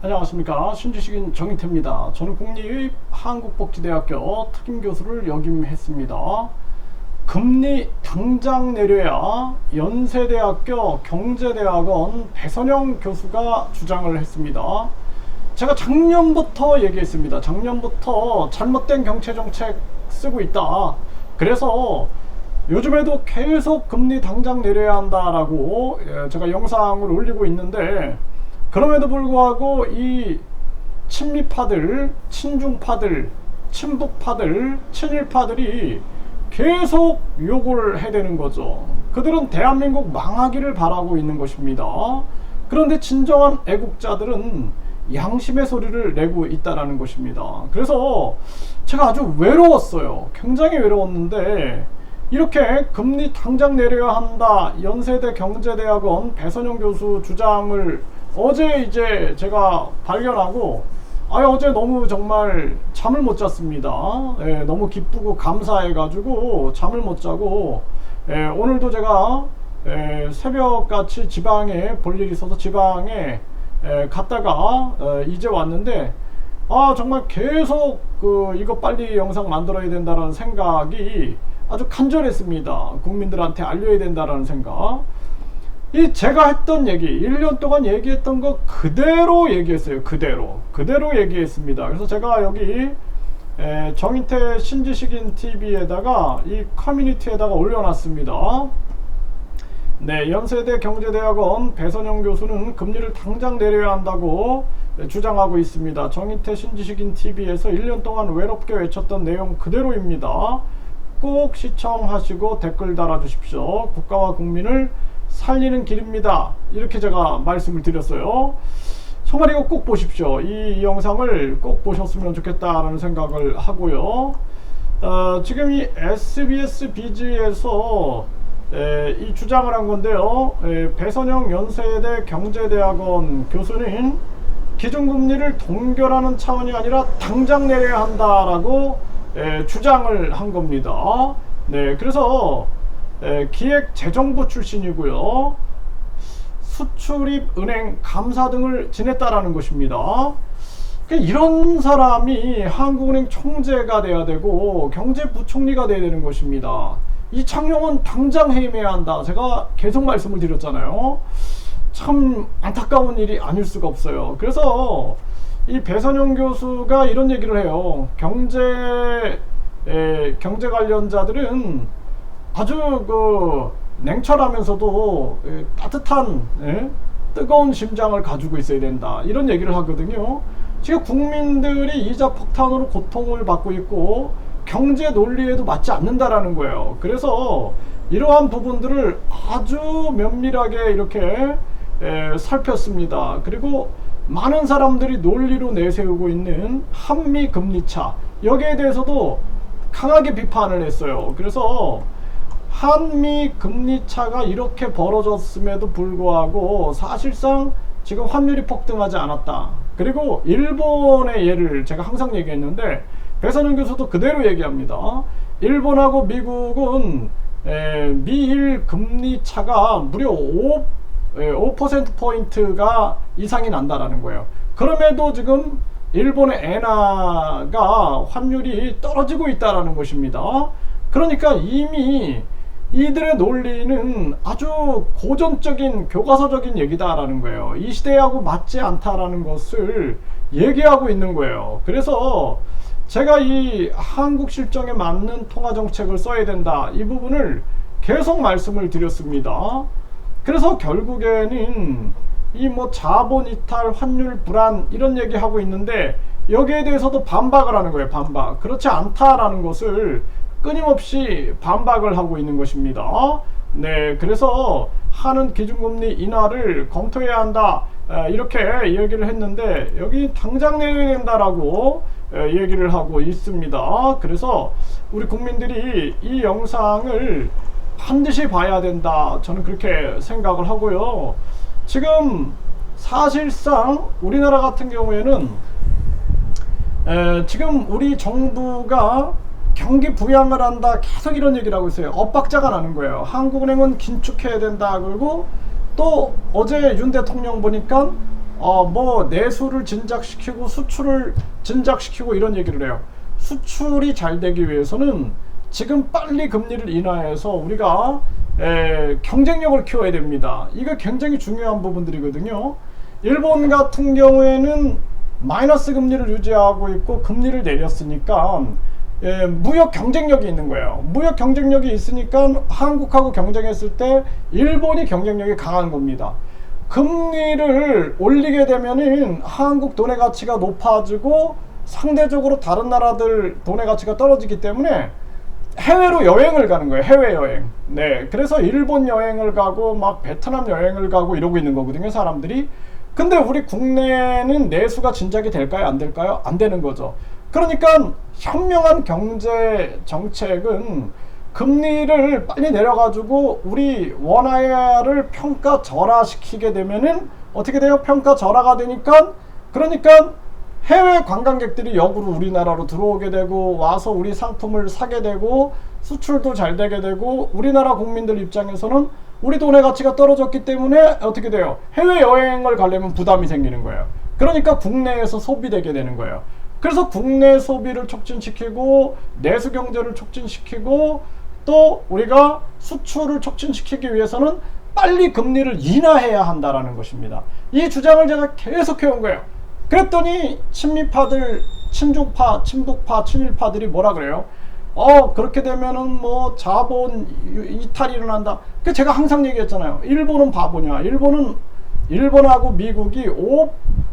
안녕하십니까. 신지식인 정인태입니다. 저는 국립 한국복지대학교 특임교수를 역임했습니다. 금리 당장 내려야 연세대학교 경제대학원 배선영 교수가 주장을 했습니다. 제가 작년부터 얘기했습니다. 작년부터 잘못된 경제정책 쓰고 있다. 그래서 요즘에도 계속 금리 당장 내려야 한다라고 제가 영상을 올리고 있는데, 그럼에도 불구하고 이 친미파들, 친중파들, 친북파들, 친일파들이 계속 욕을 해대는 거죠. 그들은 대한민국 망하기를 바라고 있는 것입니다. 그런데 진정한 애국자들은 양심의 소리를 내고 있다는 것입니다. 그래서 제가 아주 외로웠어요. 굉장히 외로웠는데, 이렇게 금리 당장 내려야 한다, 연세대 경제대학원 배선영 교수 주장을 어제 이제 제가 발견하고, 어제 너무 정말 잠을 못 잤습니다. 너무 기쁘고 감사해가지고 잠을 못 자고, 오늘도 제가 새벽같이 지방에 볼 일이 있어서 지방에 갔다가 이제 왔는데, 정말 계속 이거 빨리 영상 만들어야 된다는 생각이 아주 간절했습니다. 국민들한테 알려야 된다는 생각. 이 제가 했던 얘기, 1년 동안 얘기했던 거 그대로 얘기했어요. 그대로 얘기했습니다. 그래서 제가 여기 정인태 신지식인 TV에다가 이 커뮤니티에다가 올려놨습니다. 네, 연세대 경제대학원 배선영 교수는 금리를 당장 내려야 한다고 주장하고 있습니다. 정인태 신지식인 TV에서 1년 동안 외롭게 외쳤던 내용 그대로입니다. 꼭 시청하시고 댓글 달아주십시오. 국가와 국민을 살리는 길입니다. 이렇게 제가 말씀을 드렸어요. 정말 이거 꼭 보십시오. 이 영상을 꼭 보셨으면 좋겠다라는 생각을 하고요. 지금 이 SBS 비즈에서 이 주장을 한 건데요. 배선영 연세대 경제대학원 교수는 기준금리를 동결하는 차원이 아니라 당장 내려야 한다라고 주장을 한 겁니다. 네, 그래서 기획재정부 출신이고요. 수출입, 은행, 감사 등을 지냈다라는 것입니다. 이런 사람이 한국은행 총재가 돼야 되고 경제부총리가 돼야 되는 것입니다. 이창용은 당장 해임해야 한다. 제가 계속 말씀을 드렸잖아요. 참 안타까운 일이 아닐 수가 없어요. 그래서 이 배선영 교수가 이런 얘기를 해요. 경제 관련자들은 아주 냉철하면서도 따뜻한 뜨거운 심장을 가지고 있어야 된다, 이런 얘기를 하거든요. 지금 국민들이 이자 폭탄으로 고통을 받고 있고 경제 논리에도 맞지 않는다라는 거예요. 그래서 이러한 부분들을 아주 면밀하게 이렇게 살폈습니다. 그리고 많은 사람들이 논리로 내세우고 있는 한미 금리차, 여기에 대해서도 강하게 비판을 했어요. 그래서 한미 금리차가 이렇게 벌어졌음에도 불구하고 사실상 지금 환율이 폭등하지 않았다. 그리고 일본의 예를 제가 항상 얘기했는데, 배선영 교수도 그대로 얘기합니다. 일본하고 미국은 미일 금리차가 무려 5%포인트가 이상이 난다라는 거예요. 그럼에도 지금 일본의 엔화가 환율이 떨어지고 있다라는 것입니다. 그러니까 이미 이들의 논리는 아주 고전적인 교과서적인 얘기다라는 거예요. 이 시대하고 맞지 않다라는 것을 얘기하고 있는 거예요. 그래서 제가 이 한국 실정에 맞는 통화정책을 써야 된다, 이 부분을 계속 말씀을 드렸습니다. 그래서 결국에는 이 자본 이탈, 환율 불안, 이런 얘기하고 있는데 여기에 대해서도 반박을 하는 거예요. 반박. 그렇지 않다라는 것을 끊임없이 반박을 하고 있는 것입니다. 네, 그래서 하는 기준금리 인하를 검토해야 한다, 이렇게 얘기를 했는데 여기 당장 내려야 된다라고 얘기를 하고 있습니다. 그래서 우리 국민들이 이 영상을 반드시 봐야 된다, 저는 그렇게 생각을 하고요. 지금 사실상 우리나라 같은 경우에는 지금 우리 정부가 경기 부양을 한다, 계속 이런 얘기를 하고 있어요. 엇박자가 나는 거예요. 한국은행은 긴축해야 된다. 그리고 또 어제 윤 대통령 보니까 뭐 내수를 진작시키고 수출을 진작시키고 이런 얘기를 해요. 수출이 잘 되기 위해서는 지금 빨리 금리를 인하해서 우리가 경쟁력을 키워야 됩니다. 이거 굉장히 중요한 부분들이거든요. 일본 같은 경우에는 마이너스 금리를 유지하고 있고 금리를 내렸으니까 무역 경쟁력이 있는 거예요. 무역 경쟁력이 있으니까 한국하고 경쟁했을 때 일본이 경쟁력이 강한 겁니다. 금리를 올리게 되면은 한국 돈의 가치가 높아지고 상대적으로 다른 나라들 돈의 가치가 떨어지기 때문에 해외로 여행을 가는 거예요. 해외여행. 네. 그래서 일본 여행을 가고 막 베트남 여행을 가고 이러고 있는 거거든요, 사람들이. 근데 우리 국내는 내수가 진작이 될까요? 안 될까요? 안 되는 거죠. 그러니까 현명한 경제 정책은 금리를 빨리 내려가지고 우리 원화를 평가절하시키게 되면은 어떻게 돼요? 평가절하가 되니까, 그러니까 해외 관광객들이 역으로 우리나라로 들어오게 되고 와서 우리 상품을 사게 되고 수출도 잘 되게 되고, 우리나라 국민들 입장에서는 우리 돈의 가치가 떨어졌기 때문에 어떻게 돼요? 해외여행을 가려면 부담이 생기는 거예요. 그러니까 국내에서 소비되게 되는 거예요. 그래서 국내 소비를 촉진시키고 내수 경제를 촉진시키고 또 우리가 수출을 촉진시키기 위해서는 빨리 금리를 인하해야 한다라는 것입니다. 이 주장을 제가 계속 해온 거예요. 그랬더니 친미파들, 친중파, 친북파, 친일파들이 뭐라 그래요? 그렇게 되면은 뭐 자본 이탈이 일어난다. 그 제가 항상 얘기했잖아요. 일본은 바보냐? 일본하고 미국이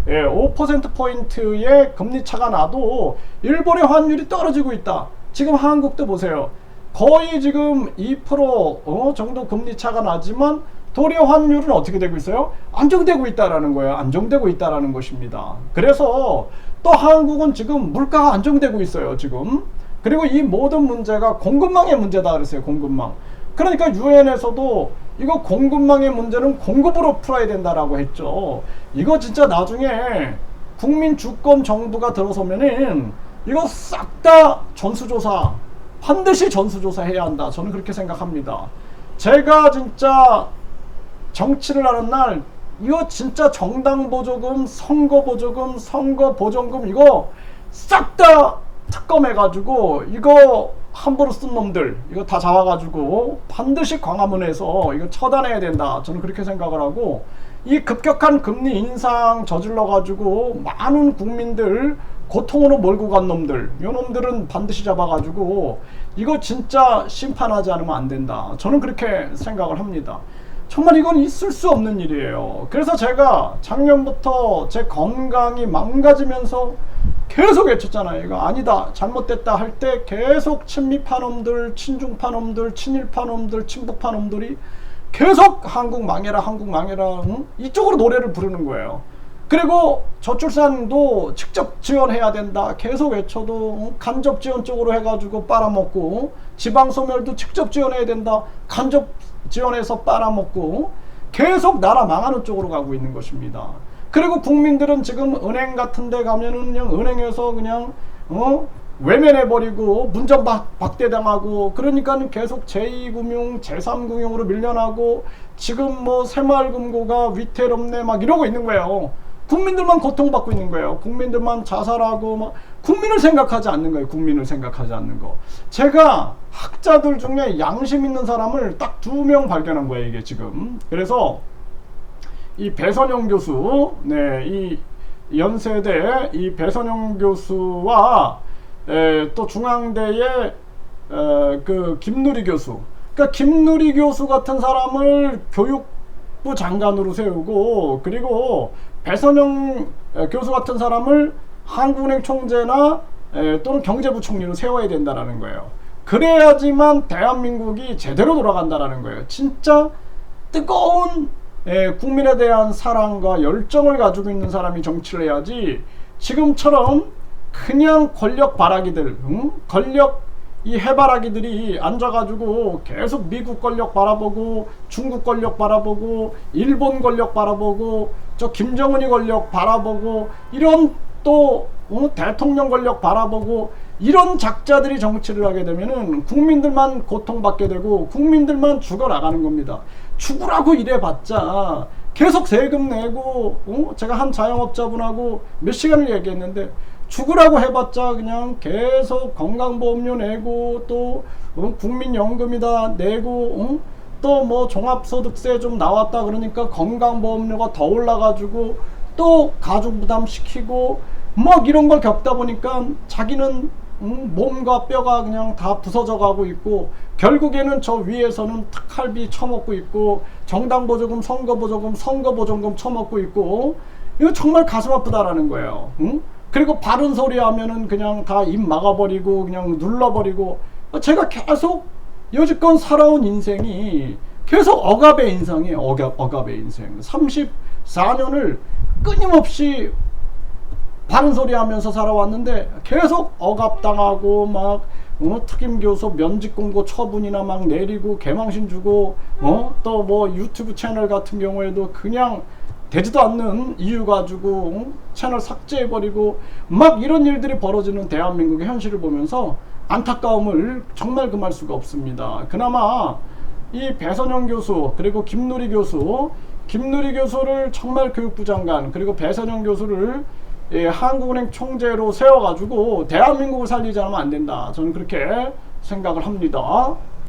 5%포인트의 금리 차가 나도 일본의 환율이 떨어지고 있다. 지금 한국도 보세요. 거의 지금 2% 정도 금리 차가 나지만 도리어 환율은 어떻게 되고 있어요? 안정되고 있다라는 거예요. 안정되고 있다라는 것입니다. 그래서 또 한국은 지금 물가가 안정되고 있어요. 지금. 그리고 이 모든 문제가 공급망의 문제다 그랬어요. 공급망. 그러니까 유엔에서도 이거 공급망의 문제는 공급으로 풀어야 된다라고 했죠. 이거 진짜 나중에 국민 주권 정부가 들어서면은 이거 싹 다 전수조사, 반드시 전수조사 해야 한다. 저는 그렇게 생각합니다. 제가 진짜 정치를 하는 날 이거 진짜 정당 보조금, 선거 보조금, 선거 보전금 이거 싹 다 특검해가지고 이거 함부로 쓴 놈들 이거 다 잡아가지고 반드시 광화문에서 이거 처단해야 된다. 저는 그렇게 생각을 하고, 이 급격한 금리 인상 저질러가지고 많은 국민들 고통으로 몰고 간 놈들, 요 놈들은 반드시 잡아가지고 이거 진짜 심판하지 않으면 안 된다. 저는 그렇게 생각을 합니다. 정말 이건 있을 수 없는 일이에요. 그래서 제가 작년부터 제 건강이 망가지면서 계속 외쳤잖아요. 이거 아니다, 잘못됐다 할 때 계속 친미파 놈들, 친중파 놈들, 친일파 놈들, 친북파 놈들이 계속 한국 망해라, 한국 망해라, 이쪽으로 노래를 부르는 거예요. 그리고 저출산도 직접 지원해야 된다 계속 외쳐도 간접 지원 쪽으로 해가지고 빨아먹고, 지방소멸도 직접 지원해야 된다 간접 지원해서 빨아먹고, 계속 나라 망하는 쪽으로 가고 있는 것입니다. 그리고 국민들은 지금 은행 같은 데 가면은 그냥 은행에서 그냥 외면해버리고 문전박대당하고, 그러니까 계속 제2금융, 제3금융으로 밀려나고, 지금 뭐 새마을금고가 위태롭네 막 이러고 있는 거예요. 국민들만 고통받고 있는 거예요. 국민들만 자살하고 막, 국민을 생각하지 않는 거예요. 국민을 생각하지 않는 거. 제가 학자들 중에 양심 있는 사람을 딱 2명 발견한 거예요. 이게 지금. 그래서 이 배선영 교수, 네, 이 연세대 이 배선영 교수와 또 중앙대의 그 김누리 교수, 그러니까 김누리 교수 같은 사람을 교육부 장관으로 세우고, 그리고 배선영 교수 같은 사람을 한국은행 총재나 또는 경제부총리로 세워야 된다라는 거예요. 그래야지만 대한민국이 제대로 돌아간다라는 거예요. 진짜 뜨거운 국민에 대한 사랑과 열정을 가지고 있는 사람이 정치를 해야지, 지금처럼 그냥 권력 바라기들, 권력 이 해바라기들이 앉아가지고 계속 미국 권력 바라보고, 중국 권력 바라보고, 일본 권력 바라보고, 저 김정은이 권력 바라보고, 이런 또 대통령 권력 바라보고, 이런 작자들이 정치를 하게 되면은 국민들만 고통받게 되고 국민들만 죽어나가는 겁니다. 죽으라고 이래봤자 계속 세금 내고 제가 한 자영업자분하고 몇 시간을 얘기했는데 죽으라고 해봤자 그냥 계속 건강보험료 내고 또 국민연금이다 내고 또 뭐 종합소득세 좀 나왔다 그러니까 건강보험료가 더 올라가지고 또 가족부담 시키고 막 이런 걸 겪다 보니까 자기는 몸과 뼈가 그냥 다 부서져 가고 있고 결국에는 저 위에서는 특할비 처먹고 있고 정당보조금 선거보조금 선거보조금 처먹고 있고 이거 정말 가슴 아프다라는 거예요. 그리고 바른 소리 하면은 그냥 다 입 막아버리고 그냥 눌러버리고 제가 계속 여지껏 살아온 인생이 계속 억압의 인생이에요. 억압의 인생 34년을 끊임없이 바른 소리 하면서 살아왔는데 계속 억압당하고 막 특임교수 면직 공고 처분이나 막 내리고 개망신 주고 또 뭐 유튜브 채널 같은 경우에도 그냥 되지도 않는 이유 가지고 채널 삭제해버리고 막 이런 일들이 벌어지는 대한민국의 현실을 보면서 안타까움을 정말 금할 수가 없습니다. 그나마 이 배선영 교수 그리고 김누리 교수를 정말 교육부 장관 그리고 배선영 교수를 한국은행 총재로 세워가지고 대한민국을 살리지 않으면 안 된다. 저는 그렇게 생각을 합니다.